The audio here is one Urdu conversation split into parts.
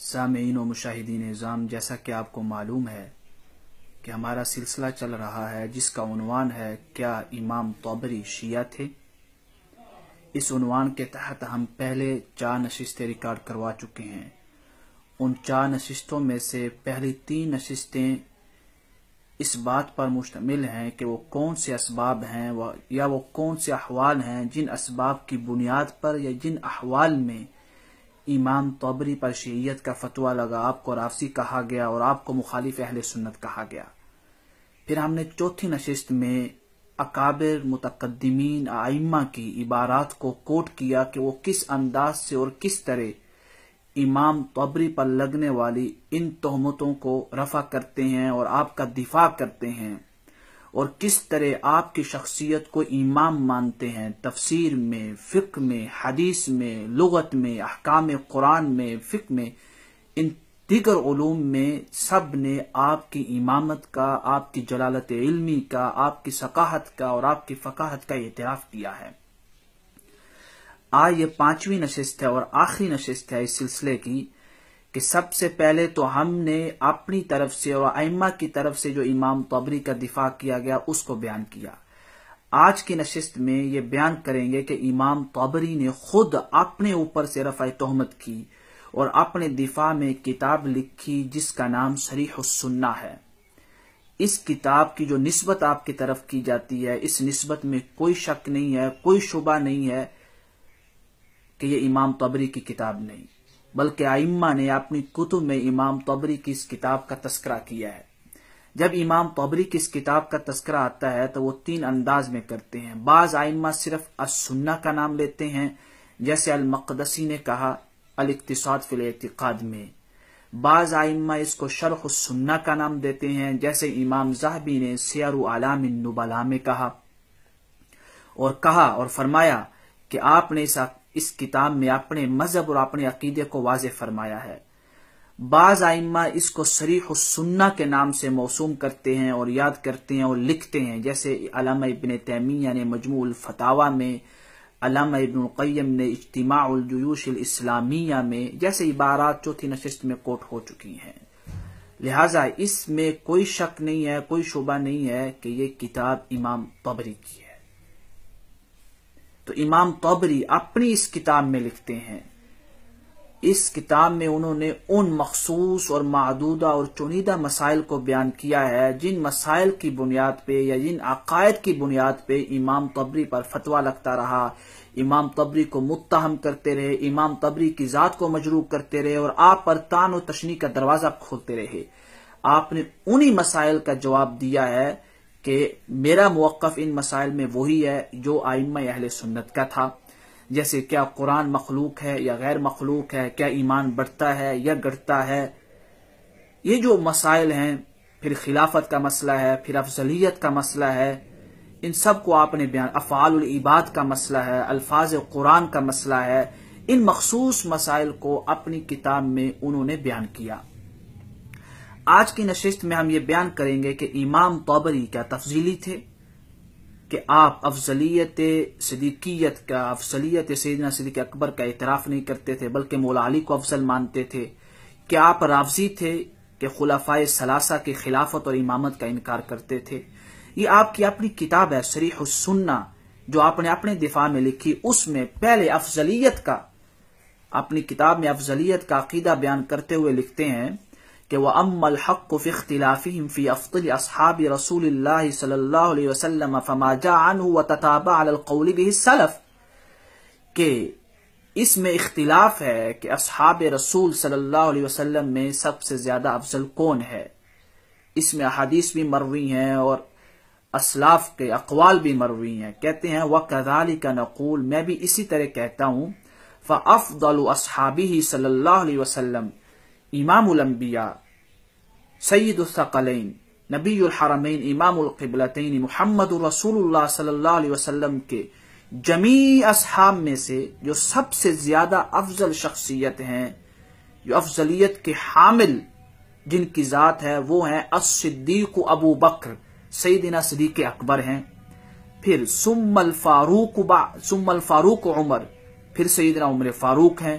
سامعین و مشاہدین نظام، جیسا کہ آپ کو معلوم ہے کہ ہمارا سلسلہ چل رہا ہے جس کا عنوان ہے کیا امام طبری شیعہ تھے۔ اس عنوان کے تحت ہم پہلے 4 نشستیں ریکارڈ کروا چکے ہیں۔ ان 4 نشستوں میں سے پہلی 3 نشستیں اس بات پر مشتمل ہیں کہ وہ کون سے اسباب ہیں یا وہ کون سے احوال ہیں جن اسباب کی بنیاد پر یا جن احوال میں امام طبری پر شیعیت کا فتویٰ لگا، آپ کو رافضی کہا گیا اور آپ کو مخالف اہل سنت کہا گیا۔ پھر ہم نے چوتھی نشست میں اکابر متقدمین ائمہ کی عبارات کو کوٹ کیا کہ وہ کس انداز سے اور کس طرح امام طبری پر لگنے والی ان تہمتوں کو رفع کرتے ہیں اور آپ کا دفاع کرتے ہیں، اور کس طرح آپ کی شخصیت کو امام مانتے ہیں، تفسیر میں، فقہ میں، حدیث میں، لغت میں، احکام قرآن میں، فقہ میں، ان دیگر علوم میں سب نے آپ کی امامت کا، آپ کی جلالت علمی کا، آپ کی ثقافت کا اور آپ کی فقاہت کا اعتراف کیا ہے۔ آج یہ 5ویں نشست ہے اور آخری نشست ہے اس سلسلے کی کہ سب سے پہلے تو ہم نے اپنی طرف سے اور ائمہ کی طرف سے جو امام طبری کا دفاع کیا گیا اس کو بیان کیا۔ آج کی نشست میں یہ بیان کریں گے کہ امام طبری نے خود اپنے اوپر سے رفع تہمت کی اور اپنے دفاع میں کتاب لکھی جس کا نام صریح السنہ ہے۔ اس کتاب کی جو نسبت آپ کی طرف کی جاتی ہے، اس نسبت میں کوئی شک نہیں ہے، کوئی شبہ نہیں ہے کہ یہ امام طبری کی کتاب نہیں، بلکہ ائمہ نے اپنی کتب میں امام طبری کی اس کتاب کا تذکرہ کیا ہے۔ جب امام طبری کی اس کتاب کا تذکرہ آتا ہے تو وہ 3 انداز میں کرتے ہیں۔ بعض ائمہ صرف السنہ کا نام لیتے ہیں، جیسے المقدسی نے کہا الاقتصاد فی الاعتقاد میں۔ بعض ائمہ اس کو شرح السنہ کا نام دیتے ہیں، جیسے امام ذہبی نے سیر اعلام النبلاء میں کہا اور فرمایا کہ آپ نے اس کتاب میں اپنے مذہب اور اپنے عقیدے کو واضح فرمایا ہے۔ بعض ائمہ اس کو صریح السنہ کے نام سے موسوم کرتے ہیں اور یاد کرتے ہیں اور لکھتے ہیں، جیسے علامہ ابن تیمیہ نے مجموع الفتاوی میں، علامہ ابن القیم نے اجتماع الجیوش الاسلامیہ میں، جیسے عبارات چوتھی نشست میں کوٹ ہو چکی ہیں۔ لہٰذا اس میں کوئی شک نہیں ہے، کوئی شبہ نہیں ہے کہ یہ کتاب امام طبری کی ہے۔ تو امام طبری اپنی اس کتاب میں لکھتے ہیں، اس کتاب میں انہوں نے ان مخصوص اور معدودہ اور چنیدہ مسائل کو بیان کیا ہے جن مسائل کی بنیاد پہ یا جن عقائد کی بنیاد پہ امام طبری پر فتویٰ لگتا رہا، امام طبری کو متہم کرتے رہے، امام طبری کی ذات کو مجروح کرتے رہے اور آپ پر طعن و تشنیع کا دروازہ کھولتے رہے۔ آپ نے انہی مسائل کا جواب دیا ہے کہ میرا موقف ان مسائل میں وہی ہے جو ائمہ اہل سنت کا تھا، جیسے کیا قرآن مخلوق ہے یا غیر مخلوق ہے، کیا ایمان بڑھتا ہے یا گھٹتا ہے، یہ جو مسائل ہیں، پھر خلافت کا مسئلہ ہے، پھر افضلیت کا مسئلہ ہے، ان سب کو آپ نے بیان، افعال العباد کا مسئلہ ہے، الفاظ قرآن کا مسئلہ ہے، ان مخصوص مسائل کو اپنی کتاب میں انہوں نے بیان کیا۔ آج کی نشست میں ہم یہ بیان کریں گے کہ امام طبری کیا تفضیلی تھے، کہ آپ افضلیت صدیقیت کا، افضلیت سیدنا صدیق اکبر کا اعتراف نہیں کرتے تھے بلکہ مولا علی کو افضل مانتے تھے، کہ آپ رافضی تھے کہ خلفائے ثلاثہ کی خلافت اور امامت کا انکار کرتے تھے۔ یہ آپ کی اپنی کتاب ہے صریح السنہ جو آپ نے اپنے دفاع میں لکھی، اس میں پہلے افضلیت کا، اپنی کتاب میں افضلیت کا عقیدہ بیان کرتے ہوئے لکھتے ہیں کہ وَأَمَّا الْحَقُّ فِي اخْتِلَافِهِمْ فِي أَفْضَلِ أَصْحَابِ رَسُولِ اللَّهِ صلی اللہ علیہ وسلم فَمَا جَاءَ عَنْهُ وَتَتَابَعَ عَلَى الْقَوْلِ بِهِ السَّلَفُ، کہ اس میں اختلاف ہے کہ اصحاب رسول صلی اللہ علیہ وسلم میں سب سے زیادہ افضل کون ہے۔ اس میں احادیث بھی مروی ہیں اور اسلاف کے اقوال بھی مروی ہیں۔ کہتے ہیں وَكَذَلِكَ نَقُولُ، میں بھی اسی طرح کہتا ہوں، فَأَفْضَلُ أَصْحَابِهِ صلی اللہ علیہ وسلم، امام الانبیاء، سید الثقلین، نبی الحرمین، امام القبلتین، محمد رسول اللہ صلی اللہ علیہ وسلم کے جمیع اصحاب میں سے جو سب سے زیادہ افضل شخصیت ہیں، جو افضلیت کے حامل جن کی ذات ہے، وہ ہیں الصدیق ابو بکر، سیدنا صدیق اکبر ہیں، پھر ثم الفاروق عمر، پھر سیدنا عمر فاروق ہیں،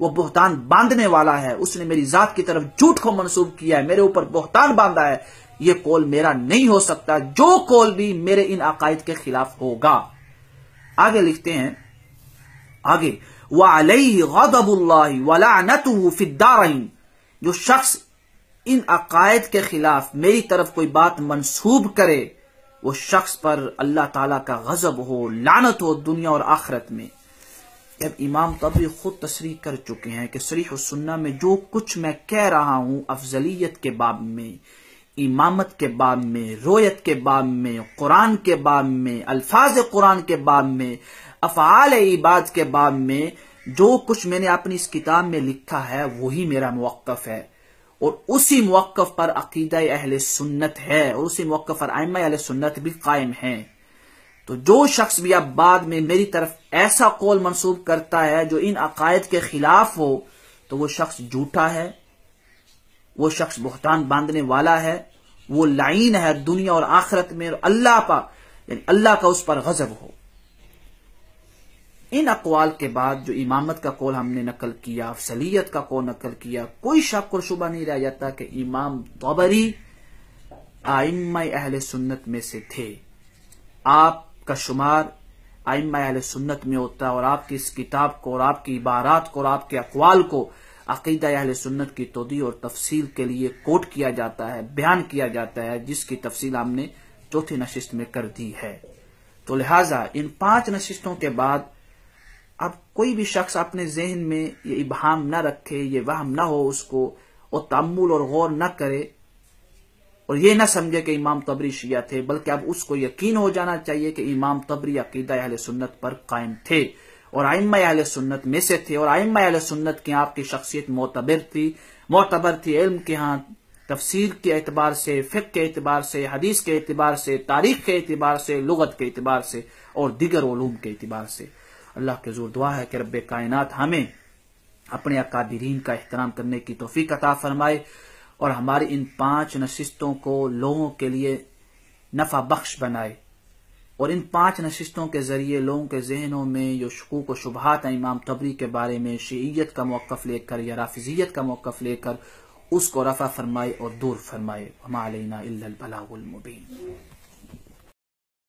وہ بہتان باندھنے والا ہے، اس نے میری ذات کی طرف جھوٹ کو منسوب کیا ہے، میرے اوپر بہتان باندھا ہے، یہ قول میرا نہیں ہو سکتا، جو قول بھی میرے ان عقائد کے خلاف ہوگا۔ آگے لکھتے ہیں، آگے وَعَلَيْهِ غَضَبُ اللَّهِ وَلَعْنَتُهُ فِي الدَّارَيْنِ، جو شخص ان عقائد کے خلاف میری طرف کوئی بات منسوب کرے وہ شخص پر اللہ تعالیٰ کا غضب ہو، لعنت ہو دنیا اور آخرت میں۔ اب امام طبری خود تصریح کر چکے ہیں کہ صریح السنہ میں جو کچھ میں کہہ رہا ہوں افضلیت کے باب میں، امامت کے باب میں، رویت کے باب میں، قرآن کے باب میں، الفاظ قرآن کے باب میں، افعال عباد کے باب میں، جو کچھ میں نے اپنی اس کتاب میں لکھا ہے وہی میرا موقف ہے، اور اسی موقف پر عقیدہ اہل سنت ہے، اور اسی موقف پر ائمہ اہل سنت بھی قائم ہیں۔ تو جو شخص بھی اب بعد میں میری طرف ایسا قول منسوب کرتا ہے جو ان عقائد کے خلاف ہو تو وہ شخص جھوٹا ہے، وہ شخص بہتان باندھنے والا ہے، وہ لعین ہے دنیا اور آخرت میں، اور اللہ کا اس پر غضب ہو۔ ان اقوال کے بعد جو امامت کا قول ہم نے نقل کیا، افضلیت کا قول نقل کیا، کوئی شک اور شبہ نہیں رہ جاتا کہ امام طبری ائمہ اہل سنت میں سے تھے۔ آپ کا شمار ائمہ اہل سنت میں ہوتا ہے، اور آپ کی اس کتاب کو اور آپ کی عبارات کو اور آپ کے اقوال کو عقیدہ اہل سنت کی توضیح اور تفصیل کے لیے کوٹ کیا جاتا ہے، بیان کیا جاتا ہے، جس کی تفصیل ہم نے چوتھی نشست میں کر دی ہے۔ تو لہٰذا ان 5 نشستوں کے بعد اب کوئی بھی شخص اپنے ذہن میں یہ ابہام نہ رکھے، یہ وہم نہ ہو اس کو، اور تأمل اور غور نہ کرے، اور یہ نہ سمجھے کہ امام طبری شیعہ تھے، بلکہ اب اس کو یقین ہو جانا چاہیے کہ امام طبری عقیدہ اہل سنت پر قائم تھے، اور ائمہ اہل سنت میں سے تھے، اور ائمہ اہل سنت کی آپ کی شخصیت معتبر تھی علم کے ہاں، تفسیر کے اعتبار سے، فقہ کے اعتبار سے، حدیث کے اعتبار سے، تاریخ کے اعتبار سے، لغت کے اعتبار سے، اور دیگر علوم کے اعتبار سے۔ اللہ کے حضور دعا ہے کہ رب کائنات ہمیں اپنے اکابرین کا احترام کرنے کی توفیق عطا فرمائے، اور ہماری ان 5 نشستوں کو لوگوں کے لیے نفع بخش بنائے، اور ان 5 نشستوں کے ذریعے لوگوں کے ذہنوں میں جو شکوک و شبہات ہیں امام طبری کے بارے میں، شیعیت کا موقف لے کر یا رافضیت کا موقف لے کر، اس کو رفع فرمائے اور دور فرمائے۔ وما علینا الا البلاغ المبین۔